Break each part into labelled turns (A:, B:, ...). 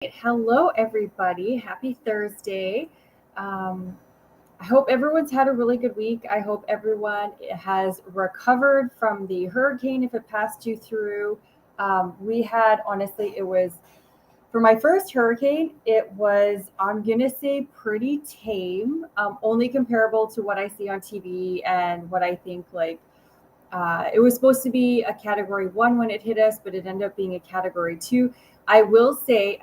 A: Hello, everybody. Happy Thursday. Um, I hope everyone's had a really good week. I hope everyone has recovered from the hurricane if it passed you through. We had, honestly, it was for my first hurricane, it was, I'm going to say, pretty tame, only comparable to what I see on TV and what I think it was supposed to be a category one when it hit us, but it ended up being a category two. I will say,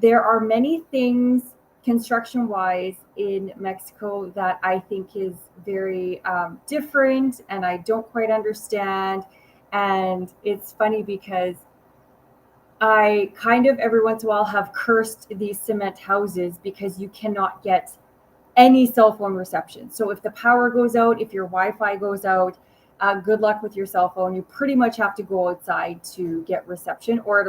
A: there are many things construction wise in Mexico that I think is very different and I don't quite understand. And it's funny because I kind of every once in a while have cursed these cement houses because you cannot get any cell phone reception. So if the power goes out, if your Wi-Fi goes out, good luck with your cell phone. You pretty much have to go outside to get reception, or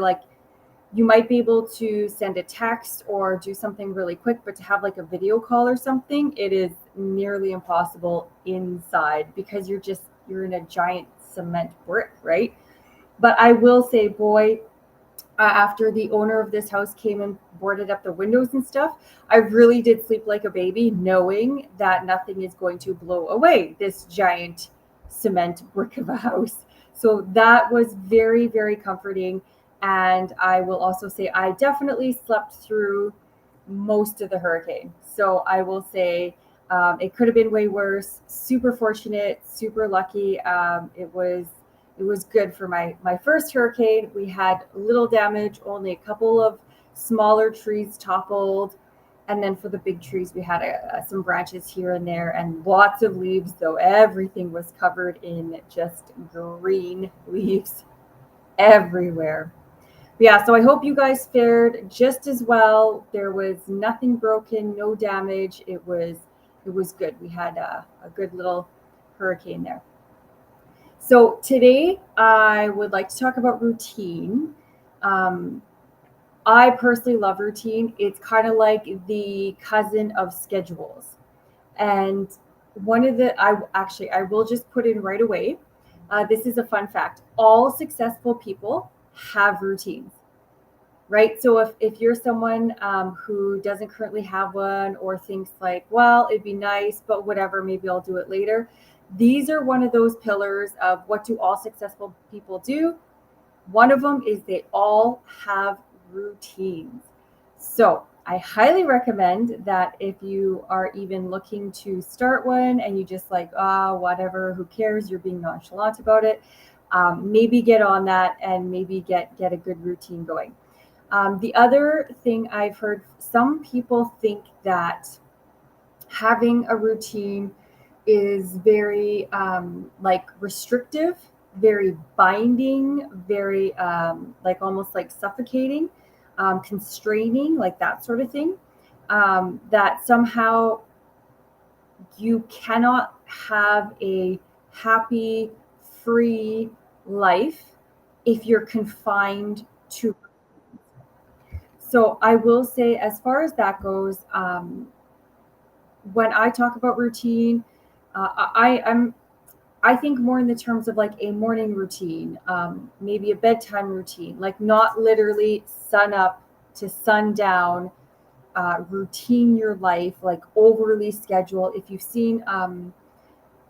A: you might be able to send a text or do something really quick, but to have like a video call or something, it is nearly impossible inside because you're in a giant cement brick, right? But I will say, boy, after the owner of this house came and boarded up the windows and stuff, I really did sleep like a baby, knowing that nothing is going to blow away this giant cement brick of a house. So that was very, very comforting. And I will also say I definitely slept through most of the hurricane. So I will say it could have been way worse. Super fortunate, super lucky. It was good for my first hurricane. We had little damage, only a couple of smaller trees toppled, and then for the big trees, we had some branches here and there, and lots of leaves. Though everything was covered in just green leaves everywhere. Yeah, so I hope you guys fared just as well. There was nothing broken, no damage. It was good. We had a good little hurricane there. So today I would like to talk about routine. Um, I personally love routine. It's kind of like the cousin of schedules. And I will just put in right away. This is a fun fact. All successful people have routines, right? So if you're someone who doesn't currently have one or thinks like, well, it'd be nice, but whatever, maybe I'll do it later. These are one of those pillars of what do all successful people do. One of them is they all have routines. So I highly recommend that if you are even looking to start one and you just like, whatever, who cares, you're being nonchalant about it, maybe get on that and maybe get a good routine going. The other thing I've heard, some people think that having a routine is very like restrictive, very binding, very like almost like suffocating, constraining, like that sort of thing. That somehow you cannot have a happy, free life if you're confined to. So I will say, as far as that goes, when I talk about routine, I think more in the terms of like a morning routine, maybe a bedtime routine, like not literally sun up to sundown, routine your life, like overly schedule. If you've seen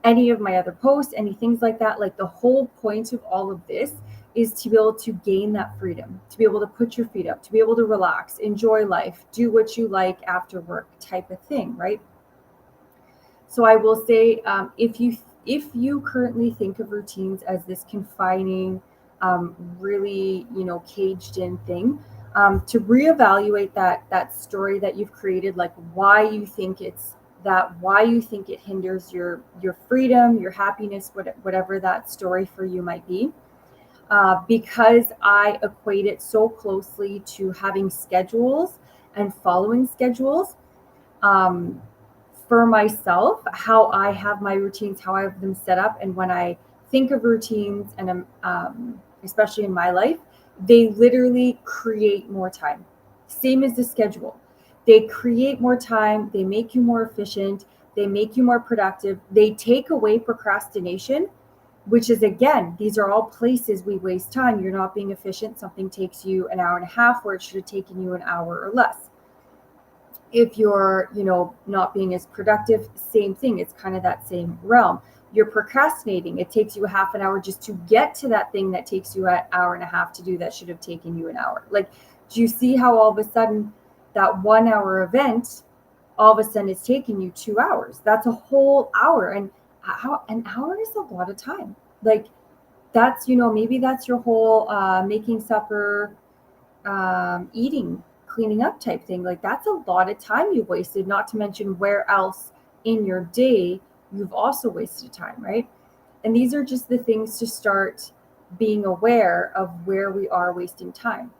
A: any of my other posts, any things like that, like the whole point of all of this is to be able to gain that freedom, to be able to put your feet up, to be able to relax, enjoy life, do what you like after work type of thing, right? So I will say, if you currently think of routines as this confining, really caged in thing, to reevaluate that story that you've created, like why you think it hinders your freedom, your happiness, whatever that story for you might be. Because I equate it so closely to having schedules and following schedules. Um, for myself, how I have my routines, how I have them set up, and when I think of routines, and especially in my life, they literally create more time. Same as the schedule. They create more time, they make you more efficient, they make you more productive, they take away procrastination, which is, again, these are all places we waste time. You're not being efficient. Something takes you an hour and a half where it should have taken you an hour or less. If you're, not being as productive, same thing. It's kind of that same realm. You're procrastinating. It takes you a half an hour just to get to that thing that takes you an hour and a half to do that should have taken you an hour. Like, do you see how all of a sudden that 1 hour event all of a sudden it's taking you 2 hours? That's a whole hour. And an hour is a lot of time. Like, that's, maybe that's your whole making supper, eating, cleaning up type thing. Like, that's a lot of time you've wasted, not to mention where else in your day you've also wasted time, right? And these are just the things to start being aware of where we are wasting time.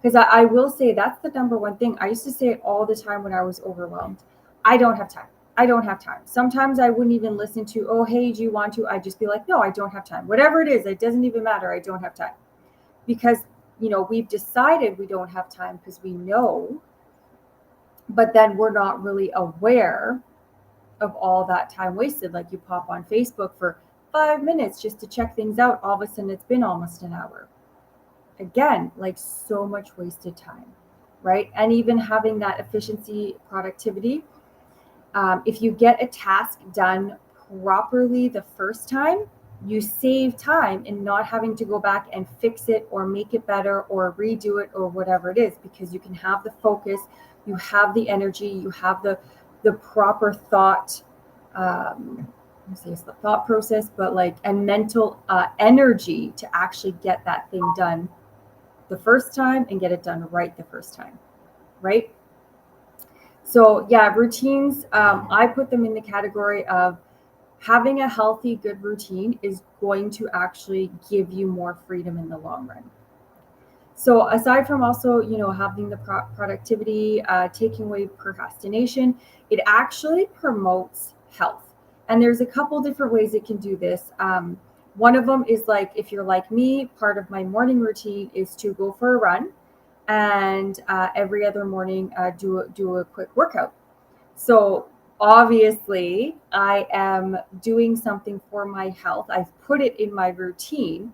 A: Because I will say that's the number one thing. I used to say it all the time when I was overwhelmed. I don't have time. I don't have time. Sometimes I wouldn't even listen to, oh, hey, do you want to? I'd just be like, no, I don't have time. Whatever it is, it doesn't even matter. I don't have time. Because, we've decided we don't have time because we know, but then we're not really aware of all that time wasted. Like, you pop on Facebook for 5 minutes just to check things out. All of a sudden it's been almost an hour. Again, like, so much wasted time, right? And even having that efficiency, productivity, if you get a task done properly the first time, you save time in not having to go back and fix it or make it better or redo it or whatever it is, because you can have the focus, you have the energy, you have the proper thought, say it's the thought process, but like, and mental energy to actually get that thing done the first time and get it done right the first time, right? So yeah, routines, I put them in the category of having a healthy, good routine is going to actually give you more freedom in the long run. So aside from also, having the productivity, taking away procrastination, it actually promotes health. And there's a couple different ways it can do this. One of them is, like, if you're like me, part of my morning routine is to go for a run, and every other morning do a quick workout. So obviously, I am doing something for my health. I've put it in my routine.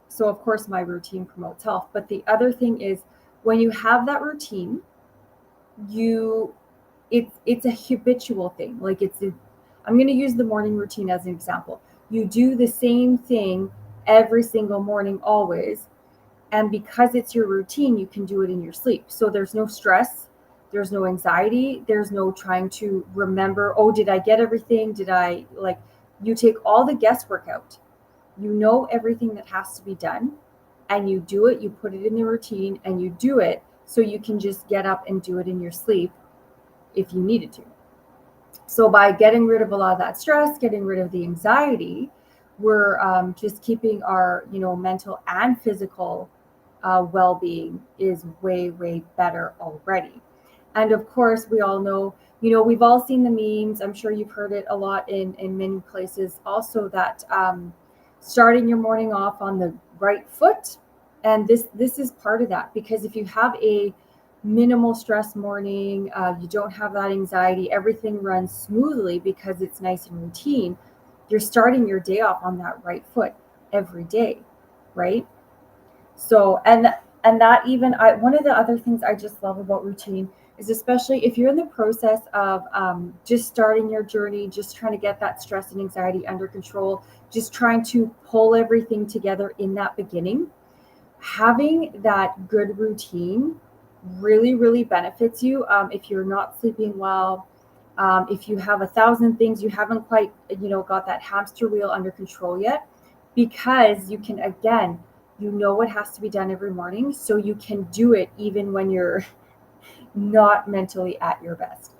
A: So of course my routine promotes health. But the other thing is, when you have that routine, you it's a habitual thing. Like, I'm going to use the morning routine as an example. You do the same thing every single morning, always. And because it's your routine, you can do it in your sleep. So there's no stress, there's no anxiety, there's no trying to remember, oh, did I get everything? Did I, like, you take all the guesswork out. You know everything that has to be done, and you do it, you put it in the routine, and you do it, so you can just get up and do it in your sleep if you needed to. So by getting rid of a lot of that stress, getting rid of the anxiety, we're just keeping our, mental and physical well-being is way, way better already. And of course, we all know, we've all seen the memes. I'm sure you've heard it a lot in many places also, that starting your morning off on the right foot. And this is part of that, because if you have a minimal stress morning, you don't have that anxiety, everything runs smoothly because it's nice and routine, you're starting your day off on that right foot every day, right? So, and that even, one of the other things I just love about routine is, especially if you're in the process of just starting your journey, just trying to get that stress and anxiety under control, just trying to pull everything together in that beginning, having that good routine really, really benefits you. If you're not sleeping well, if you have 1,000 things, you haven't quite, got that hamster wheel under control yet, because you can, again, what has to be done every morning, so you can do it even when you're not mentally at your best.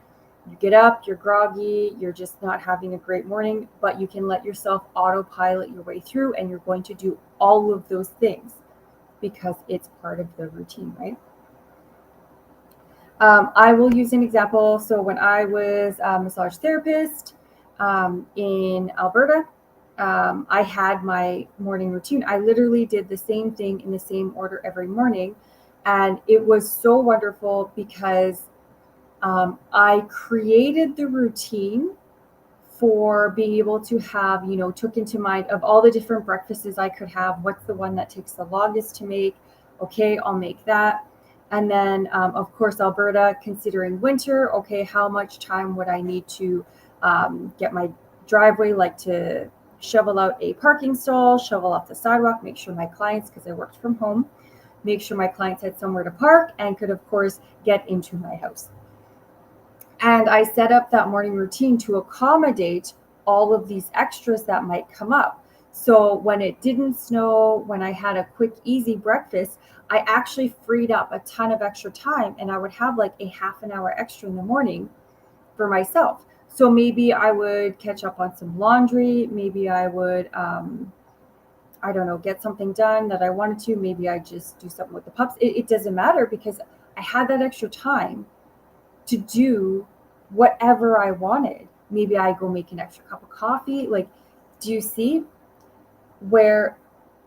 A: You get up, you're groggy, you're just not having a great morning, but you can let yourself autopilot your way through, and you're going to do all of those things because it's part of the routine, right? I will use an example. So when I was a massage therapist in Alberta, I had my morning routine. I literally did the same thing in the same order every morning. And it was so wonderful because I created the routine for being able to have, took into mind of all the different breakfasts I could have, what's the one that takes the longest to make? Okay, I'll make that. And then, of course, Alberta, considering winter, okay, how much time would I need to get my driveway, like to shovel out a parking stall, shovel off the sidewalk, make sure my clients, because I worked from home, make sure my clients had somewhere to park and could, of course, get into my house. And I set up that morning routine to accommodate all of these extras that might come up. So when it didn't snow, when I had a quick, easy breakfast, I actually freed up a ton of extra time, and I would have like a half an hour extra in the morning for myself. So maybe I would catch up on some laundry. Maybe I would, I don't know, get something done that I wanted to. Maybe I just do something with the pups. It doesn't matter because I had that extra time to do whatever I wanted. Maybe I go make an extra cup of coffee. Like, do you see where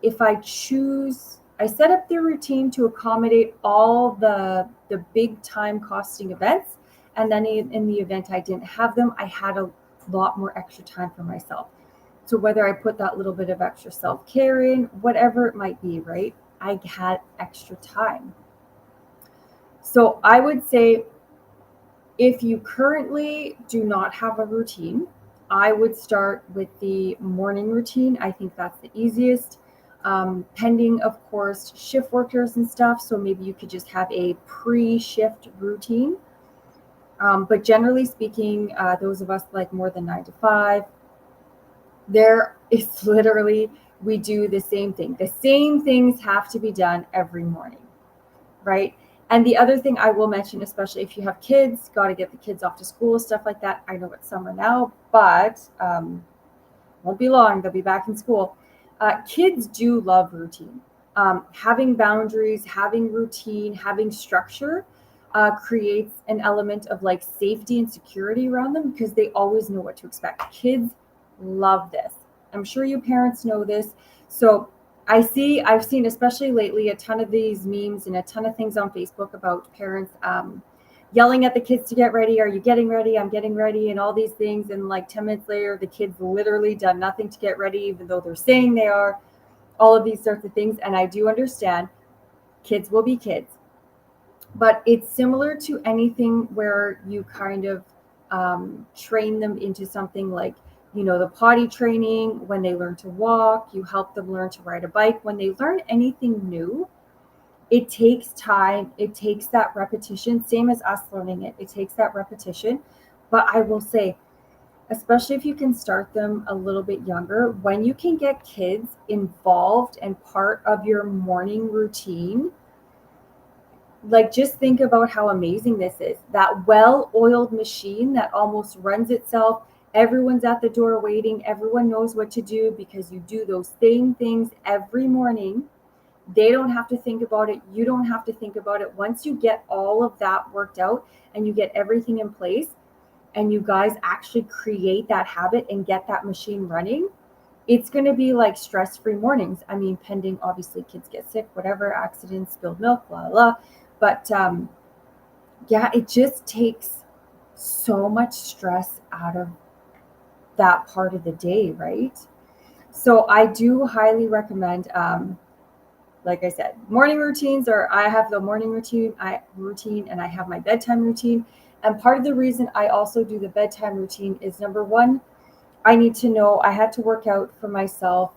A: if I choose, I set up the routine to accommodate all the big time costing events. And then in the event I didn't have them, I had a lot more extra time for myself. So whether I put that little bit of extra self-care in, whatever it might be, right? I had extra time. So I would say if you currently do not have a routine, I would start with the morning routine. I think that's the easiest, pending, of course, shift workers and stuff. So maybe you could just have a pre-shift routine. But generally speaking, those of us like more than 9 to 5, there is literally, we do the same thing. The same things have to be done every morning, right? And the other thing I will mention, especially if you have kids, got to get the kids off to school, stuff like that. I know it's summer now, but won't be long. They'll be back in school. Kids do love routine. Having boundaries, having routine, having structure creates an element of like safety and security around them because they always know what to expect. Kids love this. I'm sure you parents know this. So I've seen, especially lately, a ton of these memes and a ton of things on Facebook about parents yelling at the kids to get ready. Are you getting ready? I'm getting ready, and all these things. And like 10 minutes later, the kids literally done nothing to get ready, even though they're saying they are. All of these sorts of things. And I do understand kids will be kids. But it's similar to anything where you kind of train them into something like, the potty training, when they learn to walk, you help them learn to ride a bike. When they learn anything new, it takes time. It takes that repetition, same as us learning it. It takes that repetition. But I will say, especially if you can start them a little bit younger, when you can get kids involved and part of your morning routine, like just think about how amazing this is. That well-oiled machine that almost runs itself. Everyone's at the door waiting. Everyone knows what to do because you do those same things every morning. They don't have to think about it. You don't have to think about it. Once you get all of that worked out and you get everything in place and you guys actually create that habit and get that machine running, it's going to be like stress-free mornings. I mean, pending, obviously, kids get sick, whatever, accidents, spilled milk, blah, blah. But yeah, it just takes so much stress out of that part of the day, right? So I do highly recommend, like I said, morning routines, or I have the morning routine, and I have my bedtime routine. And part of the reason I also do the bedtime routine is, number one, I need to know, I had to work out for myself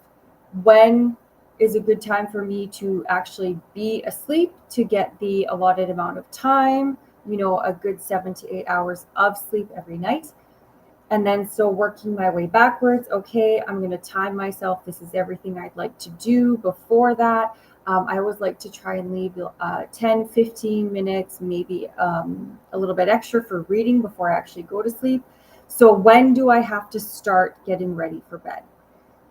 A: when is a good time for me to actually be asleep to get the allotted amount of time, a good 7 to 8 hours of sleep every night. And then so working my way backwards, okay, I'm going to time myself. This is everything I'd like to do before that. I always like to try and leave 10, 15 minutes, maybe a little bit extra for reading before I actually go to sleep. So when do I have to start getting ready for bed?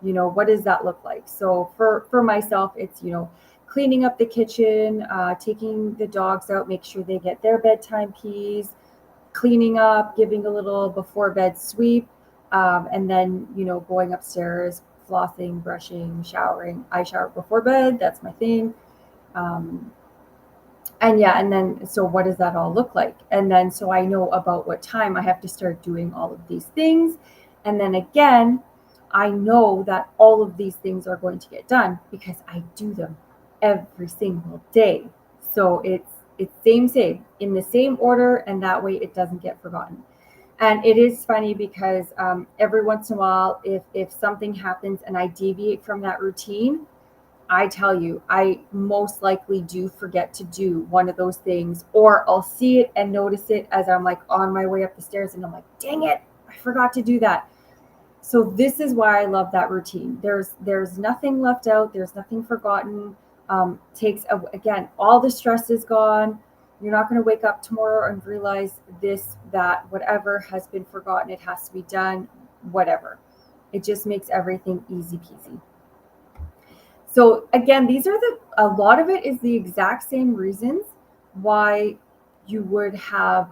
A: What does that look like? So for myself, it's, cleaning up the kitchen, taking the dogs out, make sure they get their bedtime peas, cleaning up, giving a little before bed sweep, and then, going upstairs, flossing, brushing, showering. I shower before bed. That's my thing. And then, so what does that all look like? And then, so I know about what time I have to start doing all of these things. And then again, I know that all of these things are going to get done because I do them every single day. So it's same in the same order, and that way it doesn't get forgotten. And it is funny because every once in a while, if something happens and I deviate from that routine, I tell you, I most likely do forget to do one of those things, or I'll see it and notice it as I'm like on my way up the stairs, and I'm like, dang it, I forgot to do that. So this is why I love that routine. There's nothing left out. There's nothing forgotten. Again, all the stress is gone. You're not going to wake up tomorrow and realize this, that, whatever has been forgotten. It has to be done, whatever. It just makes everything easy peasy. So again, a lot of it is the exact same reasons why you would have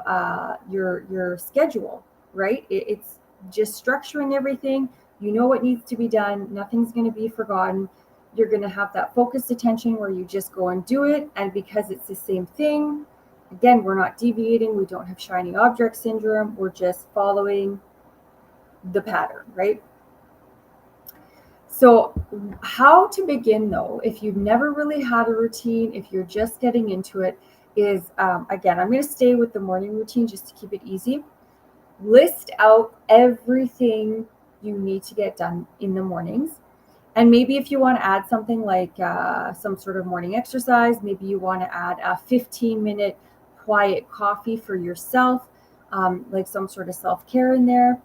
A: your schedule, right? It's just structuring everything. You know what needs to be done. Nothing's going to be forgotten. You're going to have that focused attention where you just go and do it. And because it's the same thing, again, we're not deviating. We don't have shiny object syndrome. We're just following the pattern, right? So, how to begin though, if you've never really had a routine, if you're just getting into it, is again, I'm going to stay with the morning routine just to keep it easy. List out everything you need to get done in the mornings. And maybe if you want to add something like some sort of morning exercise, maybe you want to add a 15-minute quiet coffee for yourself, like some sort of self care in there.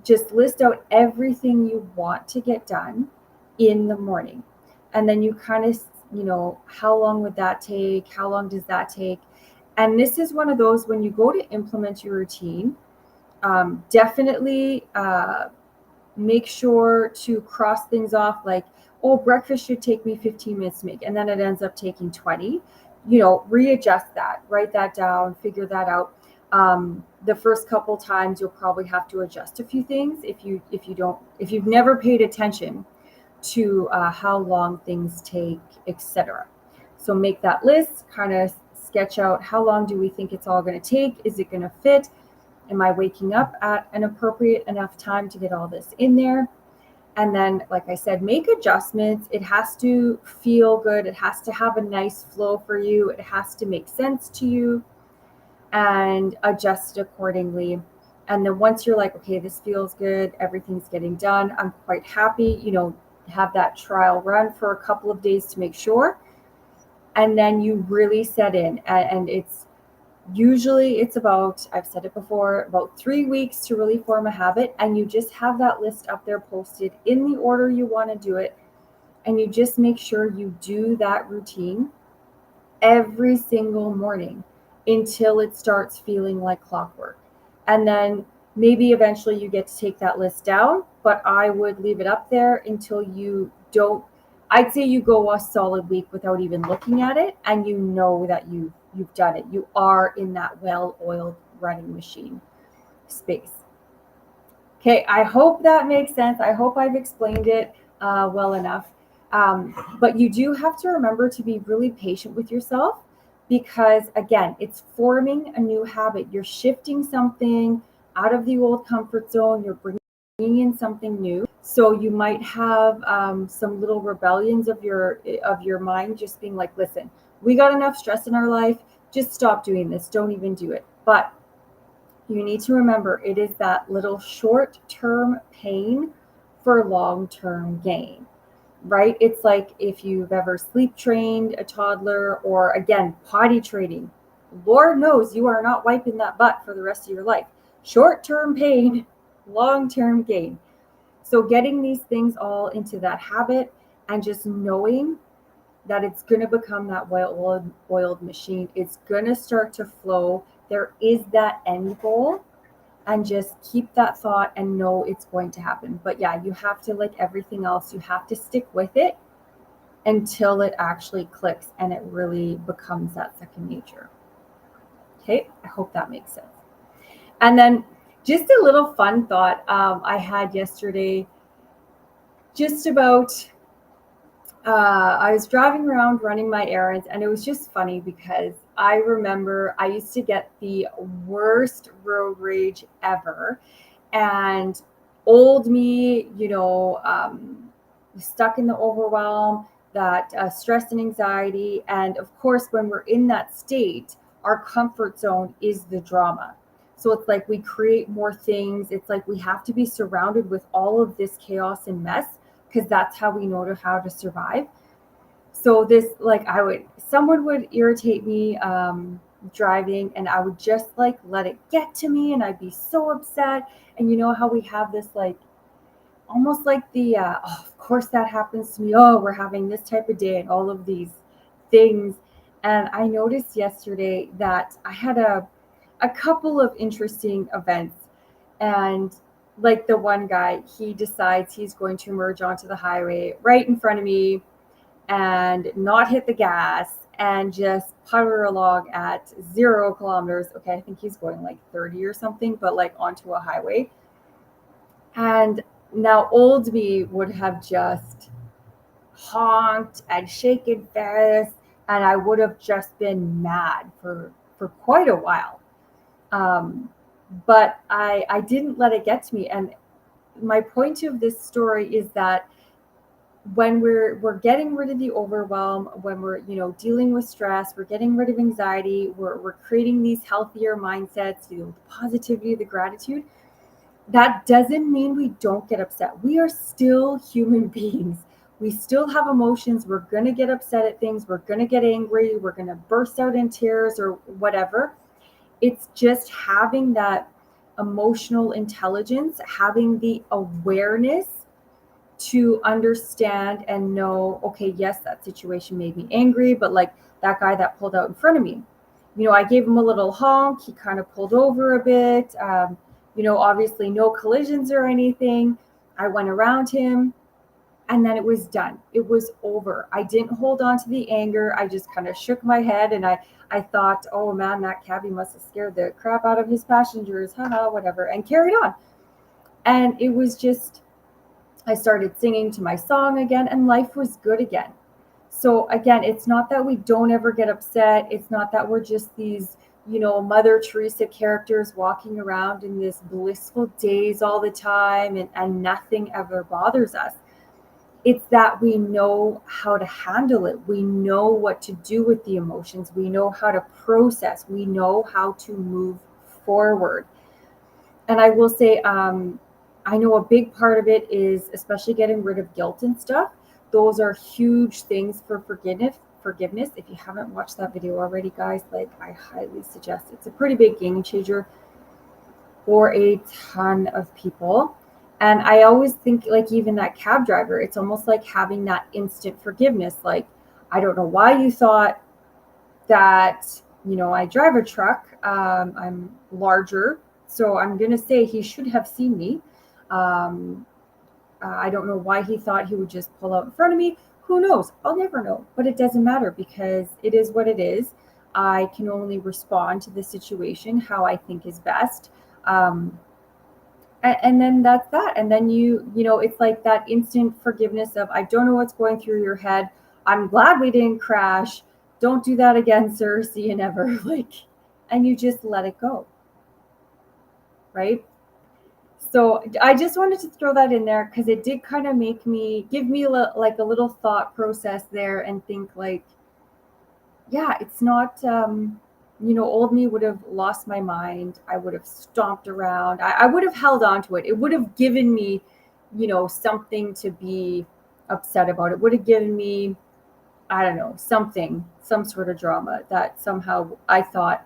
A: Just list out everything you want to get done in the morning. And then you kind of, how long would that take? How long does that take? And this is one of those when you go to implement your routine, definitely make sure to cross things off like, oh, breakfast should take me 15 minutes to make, and then it ends up taking 20. Readjust that, write that down, figure that out. The first couple times you'll probably have to adjust a few things if you've never paid attention to how long things take, etc. So make that list, kind of sketch out how long do we think it's all going to take? Is it going to fit? Am I waking up at an appropriate enough time to get all this in there? And then, like I said, make adjustments. It has to feel good. It has to have a nice flow for you. It has to make sense to you, and adjust accordingly. And then once you're like, okay, this feels good, everything's getting done, I'm quite happy, have that trial run for a couple of days to make sure. And then you really set in. And it's about, I've said it before, about 3 weeks to really form a habit. And you just have that list up there posted in the order you want to do it. And you just make sure you do that routine every single morning until it starts feeling like clockwork. And then maybe eventually you get to take that list down, but I would leave it up there until you don't. I'd say you go a solid week without even looking at it, and you know that you've done it. You are in that well-oiled running machine space. Okay, I hope that makes sense. I hope I've explained it well enough. But you do have to remember to be really patient with yourself because, again, it's forming a new habit. You're shifting something out of the old comfort zone. You're bringing in something new. So you might have some little rebellions of your mind just being like, listen, we got enough stress in our life. Just stop doing this. Don't even do it. But you need to remember it is that little short-term pain for long-term gain, right? It's like if you've ever sleep trained a toddler, or again, potty training. Lord knows you are not wiping that butt for the rest of your life. Short-term pain, long-term gain. So getting these things all into that habit and just knowing that it's going to become that well-oiled machine. It's going to start to flow. There is that end goal, and just keep that thought and know it's going to happen. But yeah, you have to, like everything else, you have to stick with it until it actually clicks and it really becomes that second nature. Okay, I hope that makes sense. And then just a little fun thought I had yesterday, just about I was driving around running my errands, and it was just funny because I remember I used to get the worst road rage ever. And old me, stuck in the overwhelm, that stress and anxiety. And of course, when we're in that state, our comfort zone is the drama. So it's like we create more things. It's like we have to be surrounded with all of this chaos and mess because that's how we know how to survive. So this, like, someone would irritate me driving, and I would just like let it get to me, and I'd be so upset. And you know how we have this like almost like oh, of course that happens to me. Oh, we're having this type of day and all of these things. And I noticed yesterday that I had a couple of interesting events. And like the one guy, he decides he's going to merge onto the highway right in front of me and not hit the gas and just putter along at 0 kilometers. Okay, I think he's going like 30 or something, but like onto a highway. And now old me would have just honked and shaken fists, and I would have just been mad for quite a while. Um, but I didn't let it get to me. And my point of this story is that when we're getting rid of the overwhelm, when we're dealing with stress, we're getting rid of anxiety, we're creating these healthier mindsets, the positivity, the gratitude. That doesn't mean we don't get upset. We are still human beings. We still have emotions. We're going to get upset at things. We're going to get angry. We're going to burst out in tears or whatever. It's just having that emotional intelligence, having the awareness to understand and know, okay, yes, that situation made me angry, but like that guy that pulled out in front of me, I gave him a little honk. He kind of pulled over a bit. Obviously no collisions or anything. I went around him and then it was done. It was over. I didn't hold on to the anger. I just kind of shook my head and I thought, oh man, that cabbie must have scared the crap out of his passengers, haha, whatever, and carried on. And it was just, I started singing to my song again, and life was good again. So again, it's not that we don't ever get upset. It's not that we're just these, Mother Teresa characters walking around in this blissful daze all the time and nothing ever bothers us. It's that we know how to handle it. We know what to do with the emotions. We know how to process. We know how to move forward. And I will say, I know a big part of it is especially getting rid of guilt and stuff. Those are huge things for forgiveness. If you haven't watched that video already, guys, like I highly suggest. It's a pretty big game changer for a ton of people. And I always think, like, even that cab driver, it's almost like having that instant forgiveness. Like, I don't know why you thought that, I drive a truck. I'm larger, so I'm going to say he should have seen me. I don't know why he thought he would just pull out in front of me. Who knows? I'll never know. But it doesn't matter because it is what it is. I can only respond to the situation how I think is best. And then that's that. And then it's like that instant forgiveness of, I don't know what's going through your head. I'm glad we didn't crash. Don't do that again, sir. See you never. Like, and you just let it go. Right? So I just wanted to throw that in there because it did kind of give me like a little thought process there and think like, yeah, it's not, old me would have lost my mind. I would have stomped around. I would have held on to it. It would have given me, something to be upset about. It would have given me, I don't know, some sort of drama that somehow I thought,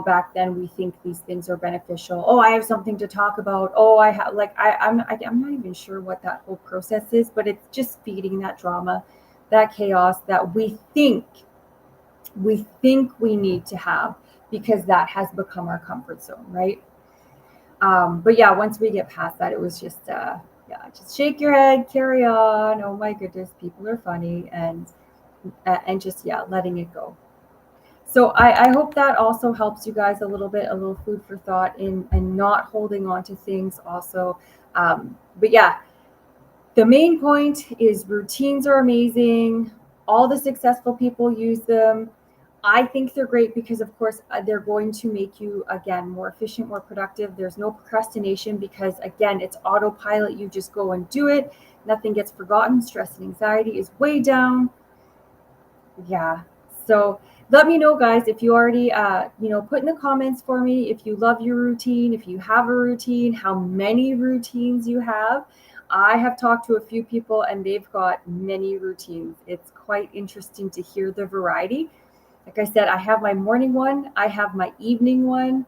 A: back then we think these things are beneficial. Oh, I have something to talk about. Oh, I have like I'm not even sure what that whole process is, but it's just feeding that drama, that chaos that we think we need to have because that has become our comfort zone, right? But yeah, once we get past that, it was just just shake your head, carry on. Oh my goodness, people are funny, and just letting it go. So I hope that also helps you guys a little bit, a little food for thought in and not holding on to things also. But yeah, the main point is routines are amazing. All the successful people use them. I think they're great because, of course, they're going to make you, again, more efficient, more productive. There's no procrastination because, again, it's autopilot. You just go and do it. Nothing gets forgotten. Stress and anxiety is way down. Yeah. So let me know, guys, if you already, put in the comments for me if you love your routine, if you have a routine, how many routines you have. I have talked to a few people and they've got many routines. It's quite interesting to hear the variety. Like I said, I have my morning one, I have my evening one.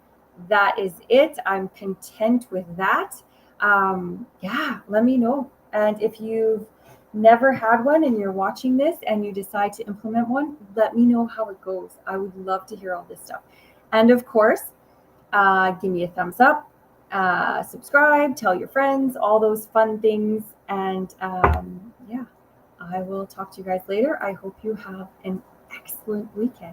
A: That is it. I'm content with that. Yeah, let me know. And if you've never had one and you're watching this and you decide to implement one, let me know how it goes. I would love to hear all this stuff. And of course, give me a thumbs up, subscribe, tell your friends, all those fun things. And yeah, I will talk to you guys later. I hope you have an excellent weekend.